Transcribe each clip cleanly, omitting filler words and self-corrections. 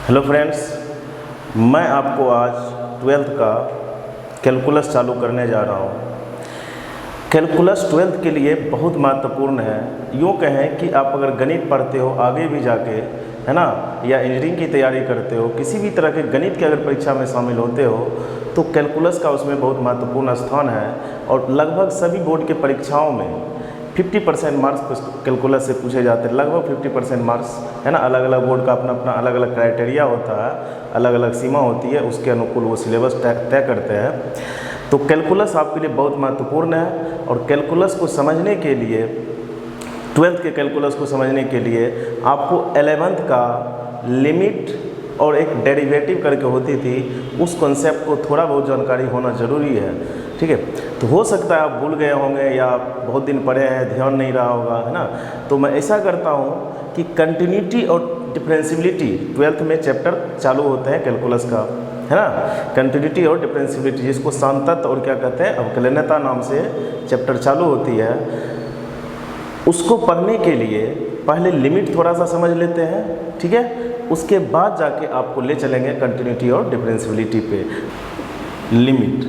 Hello friends, मैं आपको आज 12th का कैलकुलस चालू करने जा रहा हूँ। कैलकुलस 12th के लिए बहुत महत्वपूर्ण है। यूँ कहें कि आप अगर गणित पढ़ते हो आगे भी जाके, है ना, या इंजीनियरिंग की तैयारी करते हो, किसी भी तरह के गणित की अगर परीक्षा में शामिल होते हो तो कैलकुलस का उसमें बहुत महत्वपूर्ण स्थान है। और लगभग सभी बोर्ड के परीक्षाओं में 50% मार्क्स कैलकुलस से पूछे जाते हैं, लगभग 50% मार्क्स, है ना। अलग अलग बोर्ड का अपना अपना अलग अलग क्राइटेरिया होता है, अलग अलग सीमा होती है, उसके अनुकूल वो सिलेबस तय करते हैं। तो कैलकुलस आपके लिए बहुत महत्वपूर्ण है। और कैलकुलस को समझने के लिए, 12th के कैलकुलस को समझने के लिए आपको 11th का लिमिट और एक डेरिवेटिव करके होती थी, उस कॉन्सेप्ट को थोड़ा बहुत जानकारी होना ज़रूरी है, ठीक है। तो हो सकता है आप भूल गए होंगे या बहुत दिन पढ़े हैं, ध्यान नहीं रहा होगा, है ना। तो मैं ऐसा करता हूँ कि कंटिन्यूटी और डिफरेंशियबिलिटी 12th में चैप्टर चालू होते हैं कैलकुलस का, है ना। कंटिन्यूटी और डिफरेंशियबिलिटी, जिसको सांतत्व और क्या कहते हैं, अवकलनीयता नाम से चैप्टर चालू होती है। उसको पढ़ने के लिए पहले लिमिट थोड़ा सा समझ लेते हैं, ठीक है। उसके बाद जाके आपको ले चलेंगे कंटिन्यूटी और डिफरेंशियबिलिटी पे। लिमिट,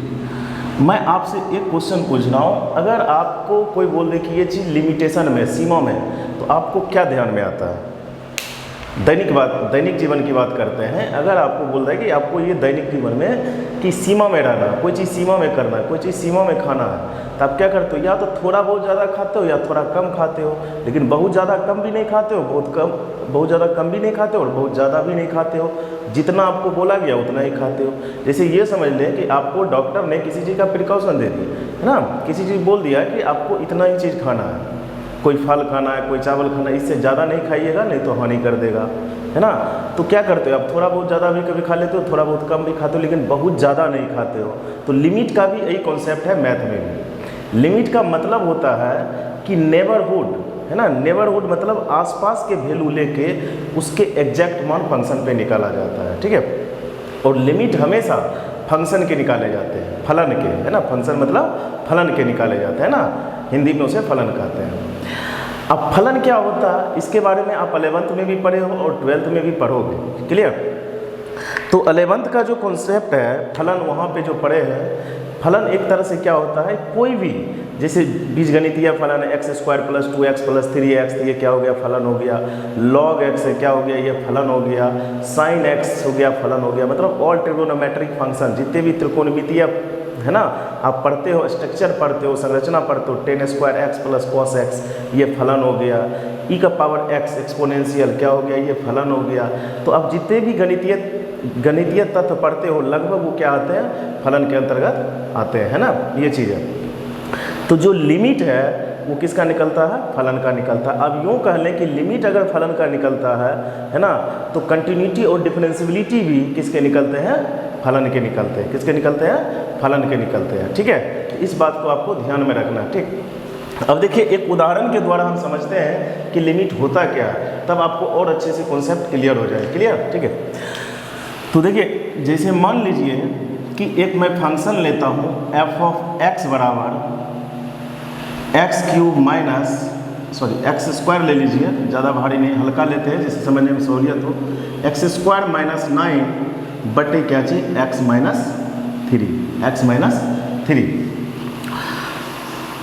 मैं आपसे एक क्वेश्चन पूछ रहा हूँ, अगर आपको कोई बोल दे कि ये चीज़ लिमिटेशन में, सीमा में, तो आपको क्या ध्यान में आता है? दैनिक जीवन की बात करते हैं। अगर आपको बोल रहा है कि आपको ये दैनिक जीवन में कि सीमा में रहना, कोई चीज़ सीमा में करना है, कोई चीज़ सीमा में खाना है, तो आप क्या करते हो? या तो थोड़ा बहुत ज़्यादा खाते हो या थोड़ा कम खाते हो, लेकिन बहुत ज़्यादा कम भी नहीं खाते हो, बहुत ज़्यादा कम भी नहीं खाते हो और बहुत ज़्यादा भी नहीं खाते हो। जितना आपको बोला गया उतना ही खाते हो। जैसे ये समझ लें कि आपको डॉक्टर ने किसी चीज़ का प्रिकॉशन दे दी, है ना, किसी चीज़ बोल दिया कि आपको इतना ही चीज़ खाना है, कोई फल खाना है, कोई चावल खाना है, इससे ज़्यादा नहीं खाइएगा नहीं तो हानि कर देगा, है ना। तो क्या करते हो आप? थोड़ा बहुत ज़्यादा भी कभी खा लेते हो, थोड़ा बहुत कम भी खाते हो, लेकिन बहुत ज़्यादा नहीं खाते हो। तो लिमिट का भी यही कॉन्सेप्ट है मैथ में भी। लिमिट का मतलब होता है कि नेबरहुड, है ना। नेबरहुड मतलब आसपास के वैल्यू लेके उसके एग्जैक्ट मान फंक्शन पे निकाला जाता है, ठीक है। और लिमिट हमेशा फंक्शन के निकाले जाते हैं, फलन के, है ना। फंक्शन मतलब फलन के निकाले जाते हैं ना, हिंदी में उसे फलन कहते हैं। अब फलन क्या होता है इसके बारे में आप 11th में भी पढ़े हो और 12th में भी पढ़ोगे, क्लियर। तो 11th का जो कॉन्सेप्ट है फलन, वहाँ पे जो पढ़े हैं, फलन एक तरह से क्या होता है, कोई भी, जैसे बीजगणितीय फलन है x² + 2x + 3x, ये क्या हो गया? फलन हो गया। log x है, क्या हो गया? ये फलन हो गया। sin x हो गया, फलन हो गया। मतलब ऑल ट्रिग्नोमेट्रिक फंक्शन, जितने भी त्रिकोणमितीय, है ना, आप पढ़ते हो, स्ट्रक्चर पढ़ते हो, संरचना पढ़ते हो, tan² x + cos x, ये फलन हो गया। e⁻x एक्सपोनेंशियल क्या हो गया? ये फलन हो गया। तो अब जितने भी गणितीय तत्व पढ़ते हो लगभग वो क्या आते हैं? फलन के अंतर्गत आते हैं, है ना, ये चीज़ है। तो जो लिमिट है वो किसका निकलता है? फलन का निकलता है। अब यूँ कह लें कि लिमिट अगर फलन का निकलता है ना, तो कंटिन्यूटी और डिफरेंशियबिलिटी भी किसके निकलते हैं? फलन के निकलते हैं। किसके निकलते हैं? फलन के निकलते हैं, ठीक है। इस बात को आपको ध्यान में रखना है, ठीक। अब देखिए एक उदाहरण के द्वारा हम समझते हैं कि लिमिट होता क्या है, तब आपको और अच्छे से कॉन्सेप्ट क्लियर हो जाए, क्लियर, ठीक है। तो देखिए जैसे मान लीजिए कि एक मैं फंक्शन लेता हूँ f(x) बराबर x² ले लीजिए, ज़्यादा भारी नहीं, हल्का लेते हैं जिससे समझने में सहूलियत हो। x² - 9 बटे क्या चीज़? x - 3।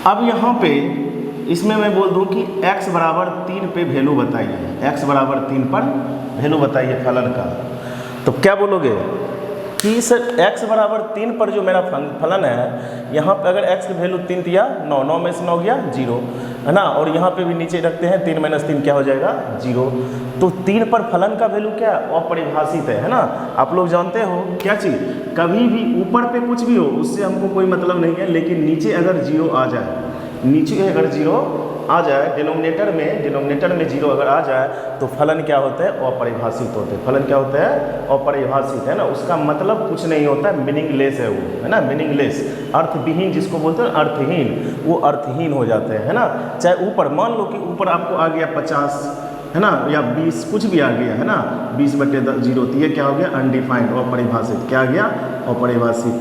अब यहाँ पे इसमें मैं बोल दूँ कि x बराबर 3 पे वैल्यू बताइए, x बराबर 3 पर वैल्यू बताइए फलन का। तो क्या बोलोगे कि सर x बराबर 3 पर जो मेरा फलन है, यहाँ पे अगर x की वैल्यू 3 दिया, 9 में से 9 गया 0, है ना। और यहाँ पे भी नीचे रखते हैं 3 - 3 क्या हो जाएगा? 0। तो 3 पर फलन का वैल्यू क्या? अपरिभाषित है ना। आप लोग जानते हो क्या चीज़, कभी भी ऊपर पे कुछ भी हो उससे हमको कोई मतलब नहीं है, लेकिन नीचे अगर 0 आ जाए, नीचे अगर 0 आ जाए, डिनोमिनेटर में 0 अगर आ जाए तो फलन क्या होता है? अपरिभाषित होते हैं। फलन क्या होता है? अपरिभाषित, है ना। उसका मतलब कुछ नहीं होता है, मीनिंगलेस है वो, है ना, मीनिंगलेस, अर्थविहीन जिसको बोलते हैं, अर्थहीन, वो अर्थहीन हो जाते हैं, है ना। चाहे ऊपर मान लो कि ऊपर आपको आ गया 50, है ना, या 20, कुछ भी आ गया, है ना, 20/0, तो ये क्या हो गया? अनडिफाइंड, अपरिभाषित। क्या आ गया? अपरिभाषित।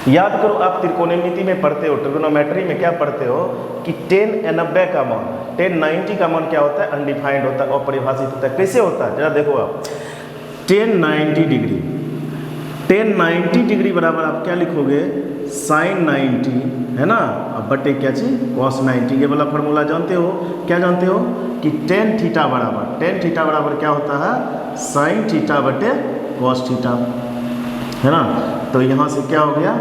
याद करो आप त्रिकोणमिति में पढ़ते हो, ट्रिग्नोमेट्री में क्या पढ़ते हो कि tan 90 का मान, tan 90 का मान क्या होता है? अनडिफाइंड होता है, अपरिभाषित होता है। कैसे होता है जरा देखो आप। टेन 90 डिग्री, टेन 90 डिग्री बराबर आप क्या लिखोगे, साइन 90 है ना, अब बटे क्या चीज, कॉस 90। ये वाला फार्मूला जानते हो, क्या जानते हो कि टेन थीटा बराबर क्या होता है, साइन थीटा बटे कॉस थीटा, है ना। तो यहाँ से क्या हो गया,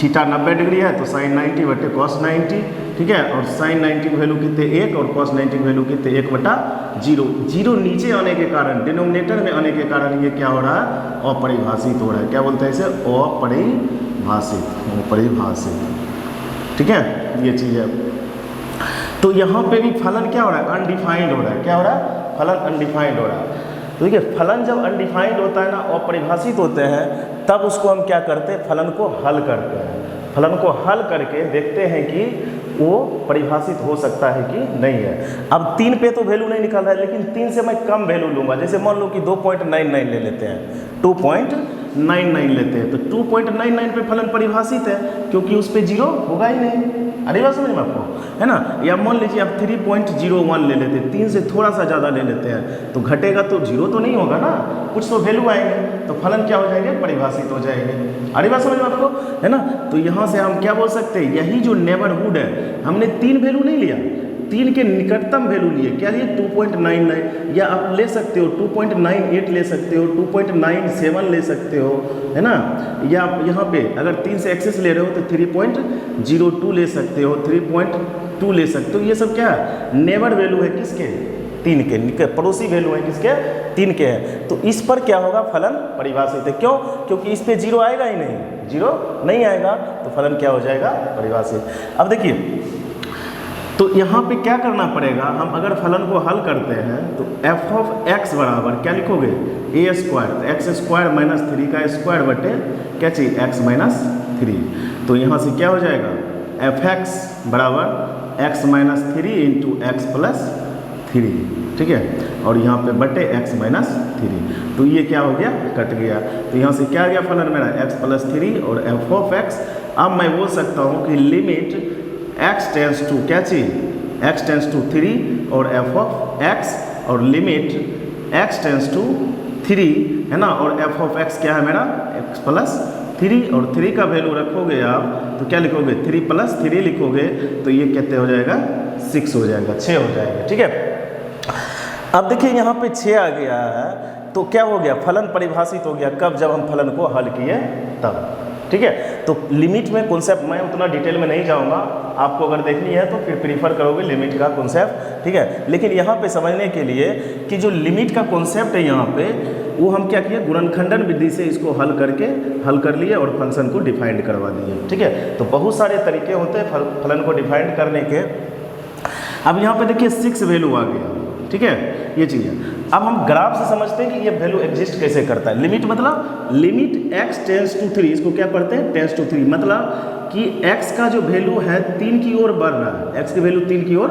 थीटा 90 डिग्री है तो साइन 90 बटे कॉस 90, ठीक है। और साइन 90 की वैल्यू कितने, 1, और कॉस 90 की वैल्यू कितने, 1/0। जीरो नीचे आने के कारण, डिनोमिनेटर में आने के कारण ये क्या हो रहा है, अपरिभाषित हो रहा है। क्या बोलते हैं इसे, अपरिभाषित, ठीक है, ये चीज़ है। तो यहाँ पे भी फलन क्या हो रहा है, अनडिफाइंड हो रहा है। क्या हो रहा है, फलन अनडिफाइंड हो रहा है। तो देखिए फलन जब अनडिफाइंड होता है ना, अपरिभाषित होते हैं, तब उसको हम क्या करते हैं, फलन को हल करते हैं। फलन को हल करके देखते हैं कि वो परिभाषित हो सकता है कि नहीं है। अब 3 पे तो वैल्यू नहीं निकल रहा है, लेकिन 3 से मैं कम वैल्यू लूँगा। जैसे मान लो कि 2.99 ले लेते हैं, 2.99 लेते हैं, तो 2.99 पे फलन परिभाषित है, क्योंकि उस पर जीरो होगा ही नहीं। अरे बात समझ में आपको, है ना। या मान लीजिए आप 3.01 ले लेते हैं, 3 से थोड़ा सा ज़्यादा ले लेते हैं, तो घटेगा तो जीरो तो नहीं होगा ना, कुछ तो वैल्यू आएंगे, तो फलन क्या हो जाएंगे, परिभाषित हो जाएंगे। अरे बात समझ में आपको, है ना। तो यहाँ से हम क्या बोल सकते हैं, यही जो नेबरहुड है, हमने 3 वैल्यू नहीं लिया, 3 के निकटतम वैल्यू लिए, क्या लिए, 2.99, या आप ले सकते हो 2.98 ले सकते हो, 2.97 ले सकते हो, है ना। या आप यहाँ पे अगर 3 से एक्सेस ले रहे हो तो 3.02 ले सकते हो, 3.2 ले सकते हो। ये सब क्या है, नेबर वैल्यू है किसके, 3 के, पड़ोसी वैल्यू है किसके, 3 के है। तो इस पर क्या होगा, फलन परिभाषित है। क्यों, क्योंकि इस पे जीरो आएगा ही नहीं, जीरो नहीं आएगा, तो फलन क्या हो जाएगा, परिभाषित। अब देखिए, तो यहाँ पे क्या करना पड़ेगा, हम अगर फलन को हल करते हैं तो f ऑफ x बराबर क्या लिखोगे, a स्क्वायर, तो एक्स स्क्वायर माइनस 3 का स्क्वायर बटे क्या चाहिए, x माइनस 3। तो यहाँ से क्या हो जाएगा, f(x) बराबर x minus 3 into x plus 3, ठीक है, और यहाँ पे बटे x माइनस 3। तो ये क्या हो गया, कट गया। तो यहाँ से क्या आ गया फलन मेरा, x प्लस 3 और f ऑफ x। अब मैं बोल सकता हूँ कि लिमिट x टेंस टू क्या चाहिए, x टेंस टू 3 और f ऑफ x, और लिमिट x टेंस टू 3, है ना, और f ऑफ x क्या है मेरा, x प्लस 3, और 3 का वैल्यू रखोगे आप तो क्या लिखोगे, 3 प्लस 3 लिखोगे, तो ये कितने हो जाएगा, 6 हो जाएगा, 6 हो जाएगा, ठीक है। अब देखिए यहाँ पे 6 आ गया है, तो क्या हो गया, फलन परिभाषित हो गया। कब, जब हम फलन को हल किए तब, ठीक है। तो लिमिट में कॉन्सेप्ट मैं उतना डिटेल में नहीं जाऊंगा, आपको अगर देखनी है तो फिर प्रीफर करोगे लिमिट का कॉन्सेप्ट, ठीक है। लेकिन यहाँ पे समझने के लिए कि जो लिमिट का कॉन्सेप्ट है यहाँ पे, वो हम क्या किए, गुणनखंडन विधि से इसको हल कर लिए और फंक्शन को डिफाइंड करवा दिए, ठीक है। तो बहुत सारे तरीके होते हैं फलन को डिफाइंड करने के। अब यहाँ पे देखिए 6 वैल्यू आ गया, ठीक है, ये चीज़ है। अब हम ग्राफ से समझते हैं कि ये वैल्यू एग्जिस्ट कैसे करता है। लिमिट मतलब लिमिट x टेंस टू 3, इसको क्या पढ़ते हैं, टेंस टू 3, मतलब कि x का जो वैल्यू है 3 की ओर बढ़ रहा है, x की वैल्यू 3 की ओर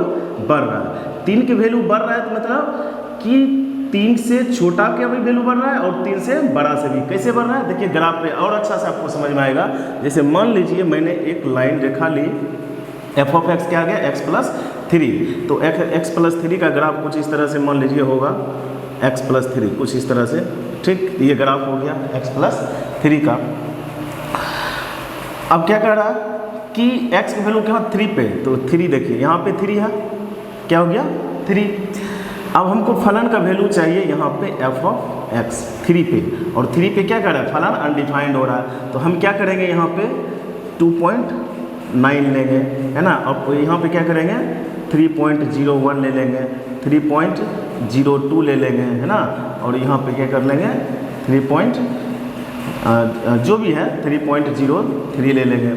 बढ़ रहा है। 3 की वैल्यू बढ़ रहा है तो मतलब कि 3 से छोटा का भी वैल्यू बढ़ रहा है और 3 से बड़ा से भी। कैसे बढ़ रहा है, देखिए ग्राफ पे और अच्छा से आपको समझ में आएगा। जैसे मान लीजिए मैंने एक लाइन रेखा ली, f ऑफ x क्या आ गया, x प्लस 3, तो x प्लस 3 का ग्राफ कुछ इस तरह से मान लीजिए होगा, x प्लस 3 कुछ इस तरह से, ठीक, ये ग्राफ हो गया x प्लस 3 का। अब क्या कर रहा है कि x की वैल्यू क्या है, 3 पे, तो 3 देखिए यहाँ पे 3 है, क्या हो गया, 3। अब हमको फलन का वैल्यू चाहिए यहाँ पे f ऑफ x 3 पे, और 3 पे क्या कर रहा है, फलन अनडिफाइंड हो रहा है। तो हम क्या करेंगे, यहाँ पे 2.9 लेंगे, है ना। अब यहाँ पे क्या करेंगे, 3.01 ले लेंगे, 3.02 ले लेंगे, है ना, और यहाँ पे क्या कर लेंगे, जो भी है 3.03 ले लेंगे,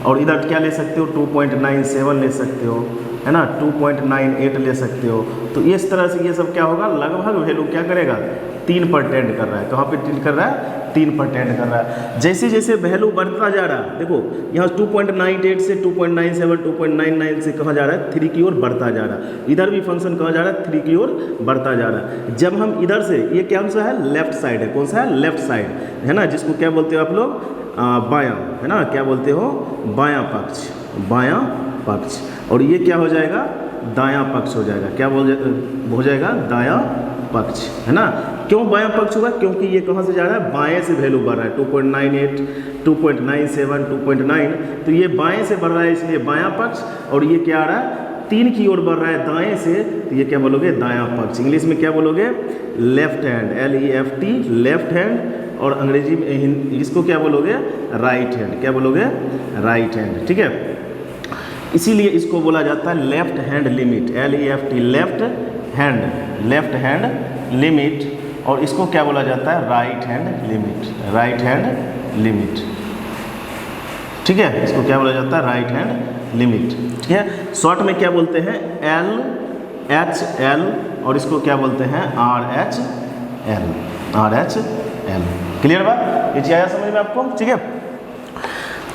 और इधर क्या ले सकते हो, 2.97 ले सकते हो, है ना, 2.98 ले सकते हो। तो इस तरह से ये सब क्या होगा, लगभग वैल्यू क्या करेगा, 3 पर टेंड कर रहा है। कहाँ पे टेंड कर रहा है, 3 पर टेंड कर रहा है। जैसे जैसे वैल्यू बढ़ता जा रहा है, देखो यहाँ 2.98 से 2.97, 2.99 से कहाँ जा रहा है, 3 की ओर बढ़ता जा रहा है। इधर भी फंक्शन कहाँ जा रहा है, 3 की ओर बढ़ता जा रहा है। जब हम इधर से, ये क्या सा है, लेफ्ट साइड है, कौन सा है, लेफ्ट साइड, है ना, जिसको क्या बोलते हो आप लोग, बायां, है ना, क्या बोलते हो, बायां पक्ष, बायां पक्ष। और ये क्या हो जाएगा, दायां पक्ष हो जाएगा, क्या हो जाएगा, दायां पक्ष, है ना। क्यों बायां पक्ष होगा? क्योंकि ये कहाँ से जा रहा है? बाएं से वैल्यू बढ़ रहा है, 2.98, 2.97, 2.9, तो ये बाएं से बढ़ रहा है इसलिए बायां पक्ष, और ये क्या आ रहा है? 3 की ओर बढ़ रहा है दाएं से, तो ये क्या बोलोगे? दायां पक्ष। इंग्लिश में क्या बोलोगे? Left hand, LEFT, left hand, और अंग्रेजी में इसको क्या बोलोगे? Right hand. क्या बोलोगे? राइट हैंड, ठीक है। इसीलिए इसको बोला जाता है left hand limit, LEFT, left hand limit, और इसको क्या बोला जाता है? Right hand limit, right hand limit, ठीक है। इसको क्या बोला जाता है? राइट हैंड लिमिट, ठीक है। शॉर्ट में क्या बोलते हैं? LHL, और इसको क्या बोलते हैं? RHL, RHL। क्लियर बात? ये चीज आया समझ में आपको? ठीक है।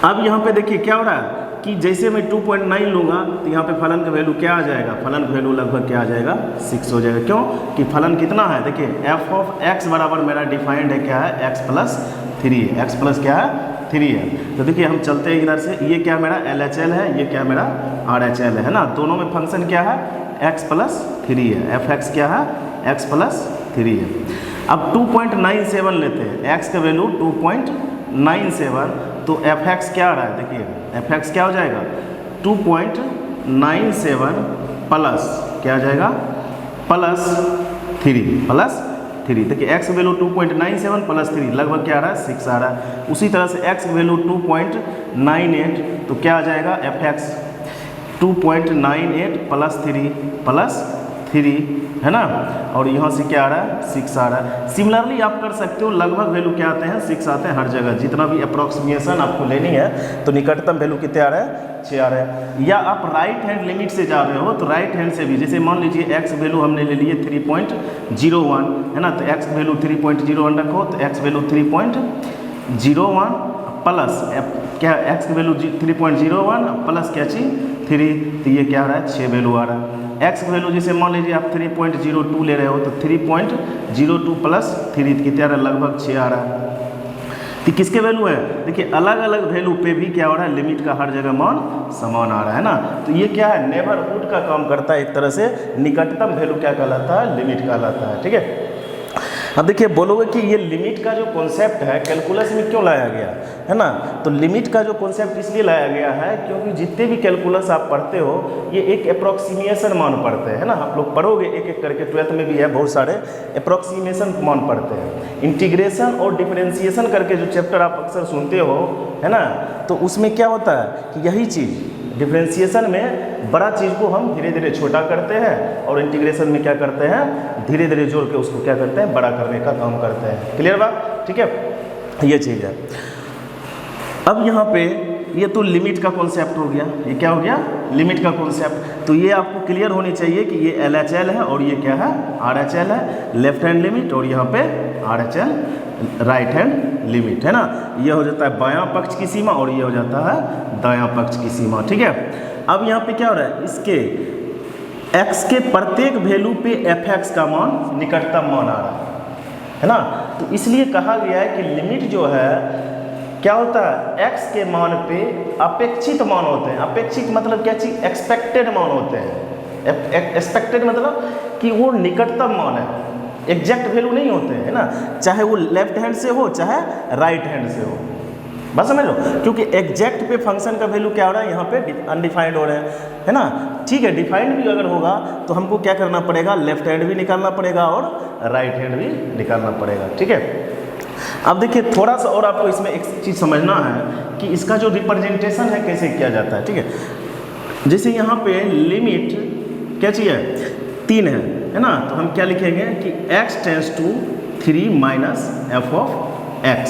अब यहाँ पे देखिए क्या हो रहा है कि जैसे मैं 2.9 लूँगा तो यहाँ पे फलन का वैल्यू क्या आ जाएगा? फलन का वैल्यू लगभग क्या आ जाएगा? 6 हो जाएगा। क्यों? कि फलन कितना है? देखिए f(x) बराबर मेरा डिफाइंड है क्या है? x प्लस 3 है। x प्लस क्या है? 3 है। तो देखिए हम चलते हैं इधर से, ये क्या मेरा LHL है, ये क्या मेरा RHL है ना। दोनों में फंक्शन क्या है? x प्लस 3 है। fx क्या है? x प्लस 3 है। अब 2.97 लेते हैं, x का वैल्यू 2.97, तो fx क्या आ रहा है? देखिए fx क्या हो जाएगा? 2.97 प्लस क्या आ जाएगा? प्लस 3। देखिए x वैल्यू 2.97 प्लस 3 लगभग क्या आ रहा है? 6 आ रहा है। उसी तरह से x वैल्यू 2.98, तो क्या आ जाएगा? fx 2.98 प्लस 3, है ना। और यहाँ से क्या आ रहा है? 6 आ रहा है। सिमिलरली आप कर सकते हो, लगभग वैल्यू क्या आते हैं? 6 आते हैं हर जगह। जितना भी अप्रोक्सीमेशन आपको लेनी है तो निकटतम वैल्यू कितने आ रहा है? 6 आ रहा है। या आप राइट हैंड लिमिट से जा रहे हो तो राइट हैंड से भी, जैसे मान लीजिए x वैल्यू हमने ले लिए 3.01, है ना, तो x वैल्यू 3.01 रखो, तो x वैल्यू 3.01 प्लस क्या? x की वैल्यू 3.01 प्लस क्या चीज़? 3, तो ये क्या आ रहा है? 6 वैल्यू आ रहा है। x वैल्यू जैसे मान लीजिए आप 3.02 ले रहे हो, तो 3.02 प्लस 3 कितना आ रहा है? लगभग 6 आ रहा है। तो किसके वैल्यू है? देखिए अलग अलग वैल्यू पे भी क्या हो रहा है? लिमिट का हर जगह मान समान आ रहा है ना। तो ये क्या है? नेबरहुड का काम करता है एक तरह से। निकटतम वैल्यू क्या कहलाता है? लिमिट कहलाता है, ठीक है। अब देखिए बोलोगे कि ये लिमिट का जो कॉन्सेप्ट है कैलकुलस में क्यों लाया गया, है ना। तो लिमिट का जो कॉन्सेप्ट इसलिए लाया गया है क्योंकि जितने भी कैलकुलस आप पढ़ते हो ये एक अप्रोक्सीमेशन मान पढ़ते हैं, है ना। आप लोग पढ़ोगे एक एक करके, 12th में भी है बहुत सारे अप्रोक्सीमेशन मान पढ़ते हैं। इंटीग्रेशन और डिफरेंशिएशन करके जो चैप्टर आप अक्सर सुनते हो, है ना, तो उसमें क्या होता है कि यही चीज़ डिफरेंशिएशन में बड़ा चीज़ को हम धीरे धीरे छोटा करते हैं, और इंटीग्रेशन में क्या करते हैं? धीरे धीरे जोड़ के उसको क्या करते हैं? बड़ा करने का काम करते हैं। क्लियर बात? ठीक है, ये चीज़ है। अब यहाँ पे ये तो लिमिट का कॉन्सेप्ट हो गया। ये क्या हो गया? लिमिट का कॉन्सेप्ट। तो ये आपको क्लियर होनी चाहिए कि ये LHL है और ये क्या है? RHL है, लेफ्ट हैंड लिमिट, और यहाँ पे RHL राइट हैंड लिमिट, है ना। ये हो जाता है बायां पक्ष की सीमा और ये हो जाता है दायां पक्ष की सीमा, ठीक है। अब यहाँ पे क्या हो रहा है? इसके x के प्रत्येक वैल्यू पे fx का मान निकटतम मान आ रहा है ना। तो इसलिए कहा गया है कि लिमिट जो है क्या होता है? x के मान पे अपेक्षित मान होते हैं। अपेक्षित मतलब क्या चीज़? एक्सपेक्टेड मान होते हैं। एक्सपेक्टेड मतलब कि वो निकटतम मान है, एग्जैक्ट वैल्यू नहीं होते हैं, है ना। चाहे वो लेफ्ट हैंड से हो चाहे राइट हैंड से हो, बस समझ लो। क्योंकि एग्जैक्ट पे फंक्शन का वैल्यू क्या हो रहा है? यहाँ पे अनडिफाइंड हो रहे हैं, है ना। ठीक है, डिफाइंड भी अगर होगा तो हमको क्या करना पड़ेगा? लेफ्ट हैंड भी निकालना पड़ेगा और राइट हैंड भी निकालना पड़ेगा, ठीक है। अब देखिए थोड़ा सा और आपको इसमें एक चीज़ समझना है कि इसका जो रिप्रेजेंटेशन है कैसे किया जाता है, ठीक है। जैसे यहाँ पे लिमिट क्या चाहिए? 3 है ना। तो हम क्या लिखेंगे कि x tends to 3 minus f of x,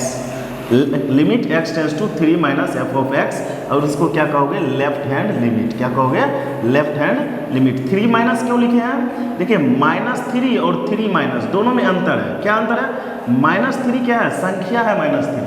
limit x tends to 3 minus f of x, और उसको क्या कहोगे? Left hand limit. क्या कहोगे? Left hand limit. 3 माइनस क्यों लिखे हैं? देखिए -3 और 3 माइनस दोनों में अंतर है। क्या अंतर है? -3 क्या है? संख्या है -3,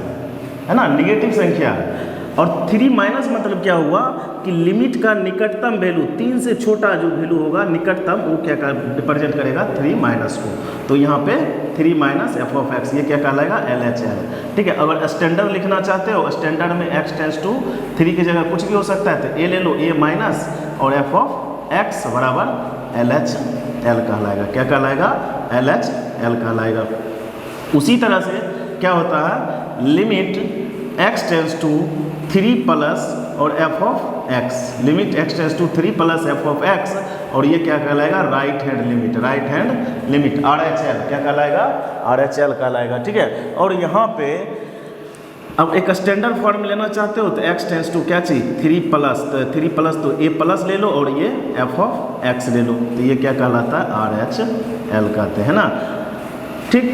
है ना, निगेटिव संख्या है। और 3 माइनस मतलब क्या हुआ कि लिमिट का निकटतम वैल्यू, 3 से छोटा जो वैल्यू होगा निकटतम, वो क्या रिप्रेजेंट करेगा? 3 माइनस को। तो यहाँ पे 3 माइनस एफ ऑफ एक्स, ये क्या कहलाएगा? LHL, ठीक है। अगर स्टैंडर्ड लिखना चाहते हो, स्टैंडर्ड में x टेंस टू 3 की जगह कुछ भी हो सकता है, तो a ले लो, a माइनस और एफ ऑफ एक्स बराबर LHL कहलाएगा। क्या कहलाएगा? एल एच एल कहलाएगा। उसी तरह से क्या होता है, limit x tends to 3 plus और f of x, limit x tends to 3 plus f of x, और ये क्या कहलाएगा, right hand limit, right hand limit RHL क्या कहलाएगा, RHL कहलाएगा। ठीक है, और यहाँ पे अब एक स्टैंडर्ड फॉर्म लेना चाहते हो तो x टेंस टू क्या चाहिए, 3 प्लस, तो 3 प्लस तो a प्लस ले लो और ये f ऑफ x ले लो, तो ये क्या कहलाता है, RHL कहते हैं ना। ठीक,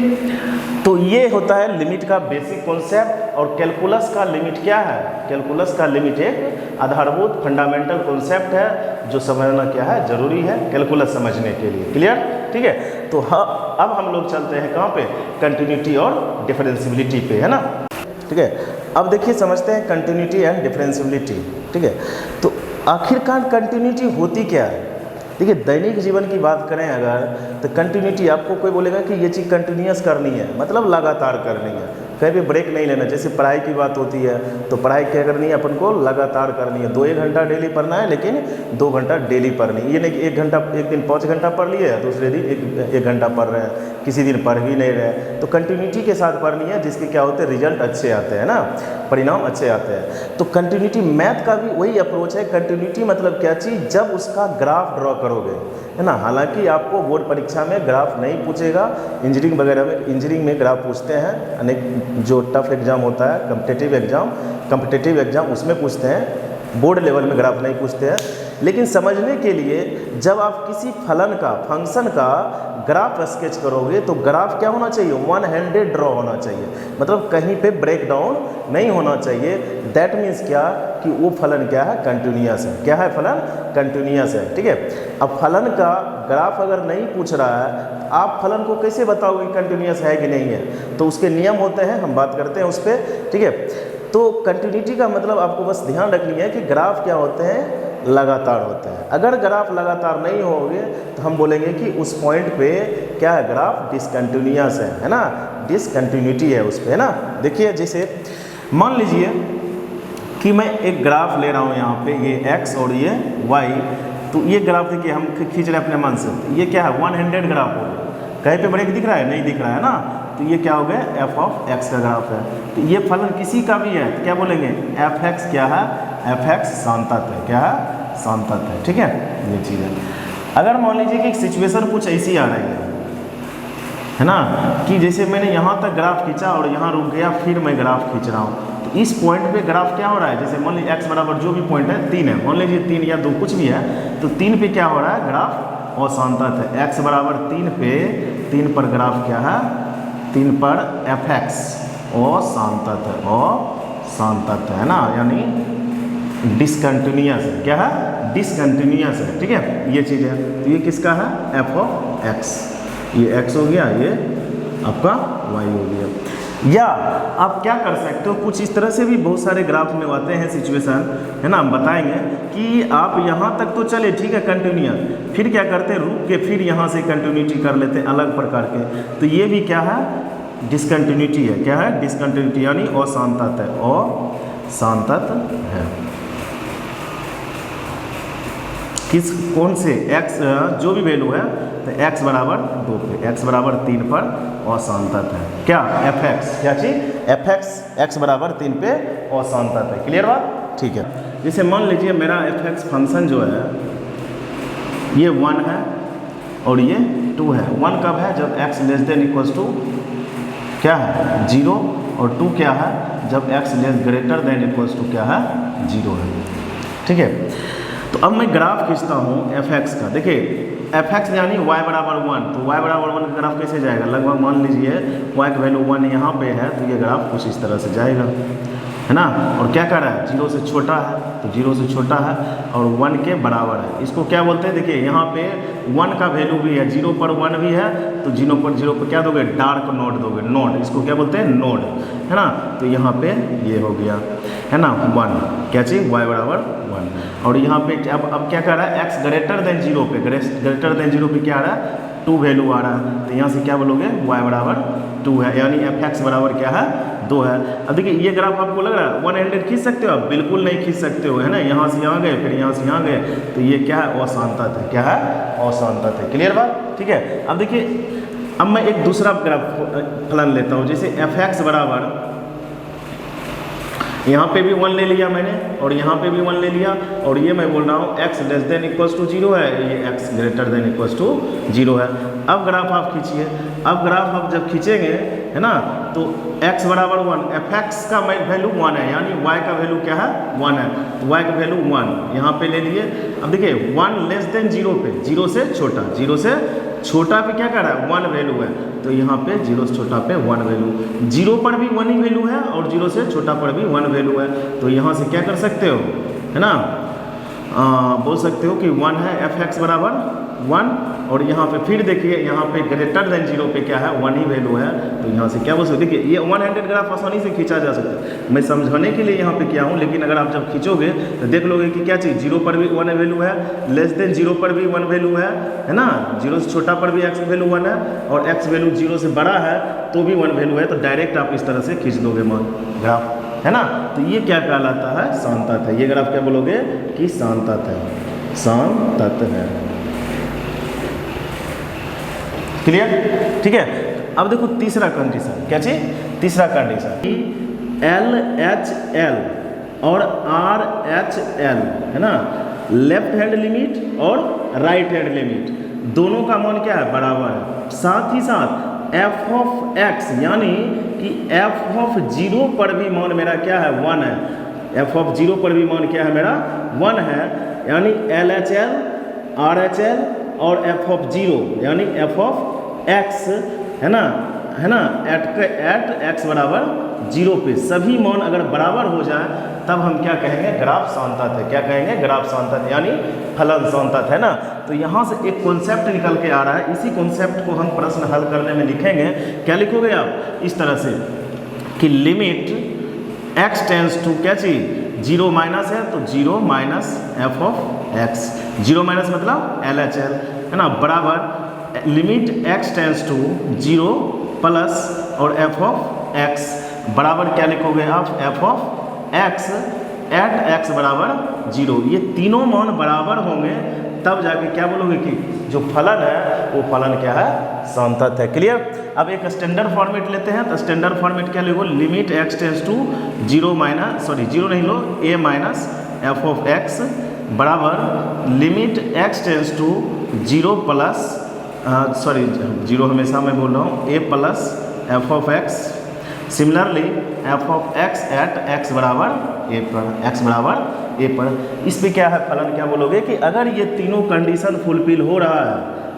तो ये होता है लिमिट का बेसिक कॉन्सेप्ट। और कैलकुलस का लिमिट क्या है, कैलकुलस का लिमिट एक आधारभूत फंडामेंटल कॉन्सेप्ट है जो समझना क्या है, जरूरी है कैलकुलस समझने के लिए। क्लियर, ठीक है। तो अब हम लोग चलते हैं कहाँ पे, कंटिन्यूटी और डिफरेंशियबिलिटी पे, है ना। ठीक है, अब देखिए समझते हैं कंटिन्यूटी एंड डिफरेंशियबिलिटी। ठीक है, तो आखिरकार कंटिन्यूटी होती क्या है। देखिए दैनिक जीवन की बात करें अगर, तो कंटिन्यूटी आपको कोई बोलेगा कि ये चीज़ कंटिन्यूस करनी है, मतलब लगातार करनी है, कहीं भी ब्रेक नहीं लेना। जैसे पढ़ाई की बात होती है तो पढ़ाई क्या करनी है, अपन को लगातार करनी है, 2-1 घंटा डेली पढ़ना है, लेकिन 2 घंटा डेली पढ़नी है। ये नहीं कि 1 घंटा, एक दिन 5 घंटा पढ़ लिए, दूसरे दिन 1 घंटा पढ़ रहे हैं, किसी दिन पढ़ भी नहीं रहे। तो कंटिन्यूटी के साथ पढ़नी है, जिसके क्या होते हैं, रिजल्ट अच्छे आते हैं ना, परिणाम अच्छे आते हैं। तो कंटिन्यूटी मैथ का भी वही अप्रोच है। कंटिन्यूटी मतलब क्या चीज़, जब उसका ग्राफ ड्रॉ करोगे, है ना। हालांकि आपको बोर्ड परीक्षा में ग्राफ नहीं पूछेगा, इंजीनियरिंग वगैरह में, इंजीनियरिंग में ग्राफ पूछते हैं, अनेक जो टफ एग्जाम होता है, कम्पिटिटिव एग्जाम उसमें पूछते हैं, बोर्ड लेवल में ग्राफ नहीं पूछते हैं। लेकिन समझने के लिए जब आप किसी फलन का, फंक्शन का ग्राफ स्केच करोगे तो ग्राफ क्या होना चाहिए, 1 हैंडेड ड्रॉ होना चाहिए, मतलब कहीं पे ब्रेक डाउन नहीं होना चाहिए। दैट मीन्स क्या कि वो फलन क्या है, कंटिन्यूअस है। क्या है, फलन कंटिन्यूअस है। ठीक है, अब फलन का ग्राफ अगर नहीं पूछ रहा है, आप फलन को कैसे बताओगे कंटिन्यूअस है कि नहीं है। तो उसके नियम होते हैं, हम बात करते हैं उस पर। ठीक है, तो कंटिन्यूटी का मतलब आपको बस ध्यान रखनी है कि ग्राफ क्या होते हैं, लगातार होते हैं। अगर ग्राफ लगातार नहीं होंगे तो हम बोलेंगे कि उस पॉइंट पे क्या है, ग्राफ डिसकंटिन्यूअस है ना, डिसकंटिन्यूटी है उस पे, है ना। देखिए जैसे मान लीजिए कि मैं एक ग्राफ ले रहा हूँ यहाँ पे, ये x और ये y, तो ये ग्राफ देखिए हम खींच रहे हैं अपने मन से, तो ये क्या है, 1 हैंडेड ग्राफ हो गया। कहीं पे ब्रेक दिख रहा है, नहीं दिख रहा है ना, तो ये क्या हो गया, f ऑफ x का ग्राफ है। तो ये फलन किसी का भी है तो क्या बोलेंगे, fx क्या है, fx सांतत है। क्या है, सांतत है। ठीक है, ये चीज़ है। अगर मान लीजिए कि एक सिचुएशन कुछ ऐसी आ रही है ना, कि जैसे मैंने यहाँ तक ग्राफ खींचा और यहाँ रुक गया, फिर मैं ग्राफ खींच रहा हूँ, तो इस पॉइंट पे ग्राफ क्या हो रहा है, जैसे मान लीजिए x बराबर जो भी पॉइंट है 3 है, मान लीजिए 3 या 2 कुछ भी है, तो 3 पे क्या हो रहा है, ग्राफ अशांतत है। x बराबर 3 पे, 3 पर ग्राफ क्या है, 3 पर fx अशांतत है, अशांतत है ना, यानी डिसकंटिन्यूअस है। क्या है, डिसकंटिन्यूअस है। ठीक है, ये चीज़ है। तो ये किसका है, f ऑफ x, ये x हो गया, ये आपका y हो गया। या आप क्या कर सकते हो, कुछ इस तरह से भी बहुत सारे ग्राफ में आते हैं सिचुएशन, है ना, हम बताएंगे कि आप यहाँ तक तो चले, ठीक है, कंटिन्यूअस, फिर क्या करते हैं, रुक के फिर यहाँ से कंटिन्यूटी कर लेते हैं अलग प्रकार के, तो ये भी क्या है, डिसकंटिन्यूटी है। क्या है, डिसकंटिन्यूटी, यानी अशांतत है, अशांतत है। किस, कौन से, x जो भी वैल्यू है, तो x बराबर 2 पे, x बराबर 3 पर अशांतत है। क्या, fx, क्या चीज, fx x बराबर 3 पे अशांतत है। क्लियर बात, ठीक है। जैसे मान लीजिए मेरा fx फंक्शन जो है ये 1 है और ये 2 है। 1 कब है, जब x less than equals to क्या है, 0, और 2 क्या है, जब x less greater than equals to क्या है, 0 है। ठीक है, तो अब मैं ग्राफ खींचता हूँ fx का। देखिए fx यानी y बराबर 1, तो y बराबर 1 का ग्राफ कैसे जाएगा, लगभग मान लीजिए y का वैल्यू 1 यहाँ पे है, तो ये ग्राफ कुछ इस तरह से जाएगा, है ना। और क्या कर रहा है, 0 से छोटा है, तो 0 से छोटा है और 1 के बराबर है। इसको क्या बोलते हैं, देखिए यहाँ पे 1 का वैल्यू भी है, 0 पर 1 भी है, तो 0 पर क्या दोगे, डार्क नोड दोगे, नोड, इसको क्या बोलते हैं, नोड, है ना। तो यहाँ पे ये हो गया, है ना, 1, क्या चाहिए, y बराबर 1। और यहाँ पे अब क्या कर रहा है, x ग्रेटर देन 0 पे, ग्रेटर देन 0 पे क्या आ रहा है, 2 वैल्यू आ रहा है, तो यहाँ से क्या बोलोगे, y बराबर 2 है, यानी fx बराबर क्या है, 2 है। अब देखिए ये ग्राफ आपको लग रहा है 1 हैंडेड खींच सकते हो आप, बिल्कुल नहीं खींच सकते हो, है ना। यहाँ से यहाँ गए, फिर यहाँ से यहाँ गए, तो ये क्या है, अशांतत है। क्या है, अशांतत है। क्लियर बात, ठीक है। अब देखिए अब मैं एक दूसरा ग्राफ फलन लेता हूँ, जैसे f(x) बराबर, यहाँ पे भी 1 ले लिया मैंने और यहाँ पे भी 1 ले लिया, और ये मैं बोल रहा हूँ x less than equals to 0 है, ये x greater than equals to 0 है। अब ग्राफ आप खींचिए, अब ग्राफ आप जब खींचेंगे है ना, तो x बराबर 1, f(x) का वैल्यू 1 है, यानी y का वैल्यू क्या है 1 है, तो y का वैल्यू 1 यहाँ पे ले लिए। अब देखिए 1 लेस देन 0 पे, 0 से छोटा, 0 से छोटा पे क्या कर रहा है 1 वैल्यू है, तो यहाँ पे 0 से छोटा पे 1 वैल्यू, 0 पर भी 1 ही वैल्यू है और 0 से छोटा पर भी 1 वैल्यू है, तो यहाँ से क्या कर सकते हो है ना, बोल सकते हो कि 1 है f(x) बराबर 1, और यहाँ पे फिर देखिए यहाँ पे ग्रेटर देन 0 पे क्या है 1 ही वैल्यू है, तो यहाँ से क्या बोल सकते, देखिए ये 1 हैंडेड ग्राफ आसानी से खींचा जा सकता है, मैं समझाने के लिए यहाँ पे किया हूँ, लेकिन अगर आप जब खींचोगे तो देख लोगे कि क्या चीज़ 0 पर भी 1 वैल्यू है, लेस देन 0 पर भी 1 वैल्यू है ना, 0 से छोटा पर भी x वैल्यू 1 है, और x वैल्यू 0 से बड़ा है तो भी 1 वैल्यू है, तो डायरेक्ट आप इस तरह से खींच दोगे मान ग्राफ, है ना। तो ये क्या कहलाता है, शांतत है, ये ग्राफ क्या बोलोगे कि शांतत है, शांतत है। क्लियर, ठीक है। अब देखो तीसरा कंडीशन, क्या चीज, तीसरा कंडीशन LHL और RHL है ना, लेफ्ट हैंड लिमिट और राइट हैंड लिमिट दोनों का मान क्या है बराबर है, साथ ही साथ f(x) यानी कि f(0) पर भी मान मेरा क्या है 1 है, f(0) पर भी मान क्या है मेरा 1 है, यानी LHL RHL और f(0) यानी f(x) है ना एट x बराबर 0 पे सभी मान अगर बराबर हो जाए तब हम क्या कहेंगे, ग्राफ शांतत है। क्या कहेंगे, ग्राफ शांतत, यानी फलन शांतत है ना। तो यहाँ से एक कॉन्सेप्ट निकल के आ रहा है, इसी कॉन्सेप्ट को हम प्रश्न हल करने में लिखेंगे। क्या लिखोगे आप इस तरह से कि लिमिट x टेंस टू क्या चीज 0 माइनस है, तो 0 माइनस f(x), 0 माइनस मतलब LHL है ना, बराबर limit x tends to 0 plus और f(x) बराबर क्या लिखोगे आप, f(x) एट x बराबर 0। ये तीनों मान बराबर होंगे तब जाके क्या बोलोगे कि जो फलन है वो फलन क्या है, शांतत है। क्लियर। अब एक स्टैंडर्ड फॉर्मेट लेते हैं, तो स्टैंडर्ड फॉर्मेट क्या लिखो, limit x tends to 0 minus, sorry 0 नहीं लो, a माइनस f(x) बराबर limit x tends to 0 plus, sorry 0 हमेशा मैं बोल रहा हूँ, a plus f(x), similarly f(x) at x बराबर a पर, x बराबर a पर। इस पे क्या है फलन, क्या बोलोगे कि अगर ये तीनों कंडीशन फुलफिल हो रहा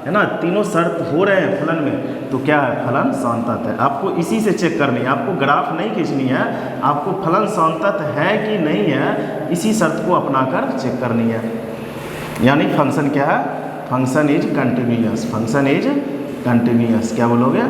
है ना, तीनों शर्त हो रहे हैं फलन में, तो क्या है, फलन शांतत है। आपको इसी से चेक करनी है, आपको ग्राफ नहीं खींचनी है, आपको फलन शांतत है कि नहीं है इसी शर्त को अपनाकर चेक करनी है। यानी फंक्शन क्या है, function is continuous, function is continuous. क्या बोलोगे,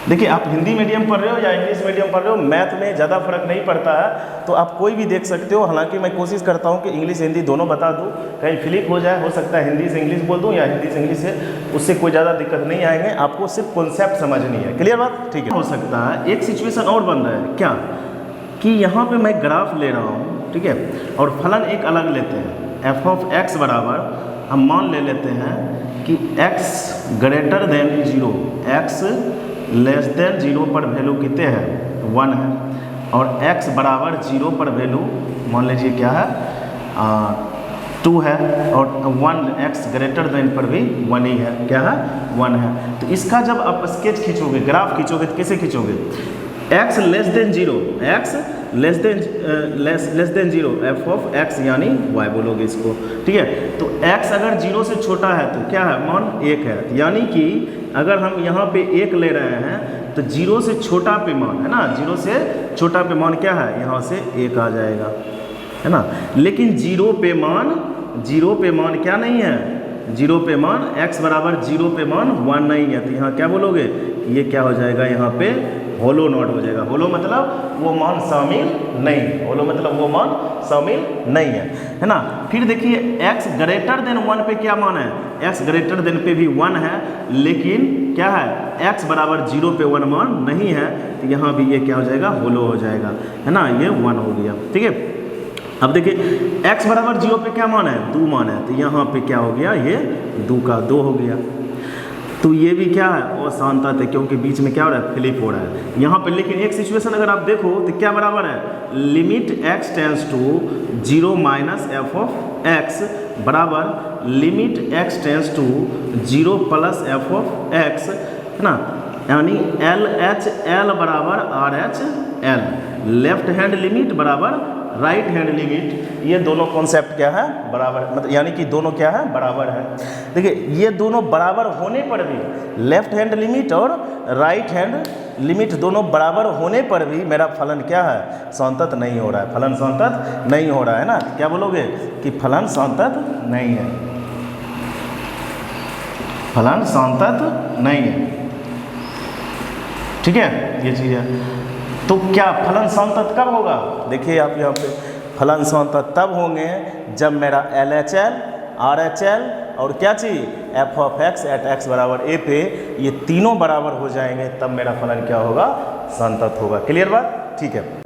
देखिए आप हिंदी मीडियम पढ़ रहे हो या इंग्लिश मीडियम पढ़ रहे हो, मैथ में ज़्यादा फर्क नहीं पड़ता है, तो आप कोई भी देख सकते हो। हालांकि मैं कोशिश करता हूं कि इंग्लिश हिंदी दोनों बता दूं, कहीं फ्लिप हो जाए, हो सकता है हिंदी से इंग्लिश बोल दूं या हिंदी से इंग्लिश से, उससे कोई ज़्यादा दिक्कत नहीं आएंगे, आपको सिर्फ कॉन्सेप्ट समझनी है। क्लियर बात, ठीक है। हो सकता है एक सिचुएशन और बन रहा है क्या, कि यहाँ पर मैं ग्राफ ले रहा हूँ, ठीक है, और फलन एक अलग लेते हैं, f(x) बराबर हम मान ले लेते हैं कि x greater then 0, x less then 0 पर वैल्यू कितने हैं 1 है, और x बराबर 0 पर वैल्यू मान लीजिए क्या है 2 है, और 1x ग्रेटर देन पर भी 1 ही है, क्या है 1 है। तो इसका जब आप स्केच खींचोगे, ग्राफ खींचोगे, तो कैसे खींचोगे, x less then 0, x less then 0 f(x) यानी y बोलोगे इसको, ठीक है। तो x अगर 0 से छोटा है तो क्या है, मान 1 है, यानी कि अगर हम यहाँ पे 1 ले रहे हैं तो 0 से छोटा पे मान है ना, 0 से छोटा पे मान क्या है, यहाँ से 1 आ जाएगा, है ना। लेकिन 0 पे मान क्या नहीं है, 0 पे मान x बराबर 0 पे मान 1 नहीं है, तो यहाँ क्या बोलोगे, ये क्या हो जाएगा, यहाँ पे होलो नॉट हो जाएगा। होलो मतलब वो मान शामिल नहीं, होलो मतलब वो मान शामिल नहीं है ना। फिर देखिए x ग्रेटर देन 1 पे क्या मान है, x ग्रेटर देन पे भी 1 है, लेकिन क्या है, x बराबर 0 पे 1 मान नहीं है, तो यहाँ भी ये क्या हो जाएगा, होलो हो जाएगा, है ना, ये 1 हो गया, ठीक है। अब देखिए x बराबर 0 पे क्या मान है, 2 मान है, तो यहाँ पे क्या हो गया, ये 2 का 2 हो गया। तो ये भी क्या है, अशांतत है, क्योंकि बीच में क्या हो रहा है, फ्लिप हो रहा है यहाँ पे। लेकिन एक सिचुएशन अगर आप देखो तो क्या बराबर है, limit x tends to 0 minus f of x बराबर limit x tends to 0 plus f of x, है ना, यानी एल एच एल बराबर R H L, left hand limit बराबर राइट हैंड लिमिट, ये दोनों कॉन्सेप्ट क्या है, बराबर, मतलब यानी कि दोनों क्या है, बराबर है। देखिए ये दोनों बराबर होने पर भी, लेफ्ट हैंड लिमिट और राइट हैंड लिमिट दोनों बराबर होने पर भी मेरा फलन क्या है, संतत नहीं हो रहा है, फलन संतत नहीं हो रहा है ना। क्या बोलोगे कि फलन संतत नहीं है, फलन संतत नहीं है, ठीक है, ये चीज़ है। तो क्या फलन संतत कब होगा, देखिए आप यहाँ पे, फलन संतत तब होंगे जब मेरा L H L, R H L और क्या चीज़, F of X at X बराबर ए पे, ये तीनों बराबर हो जाएंगे, तब मेरा फलन क्या होगा, संतत होगा। क्लियर बात, ठीक है।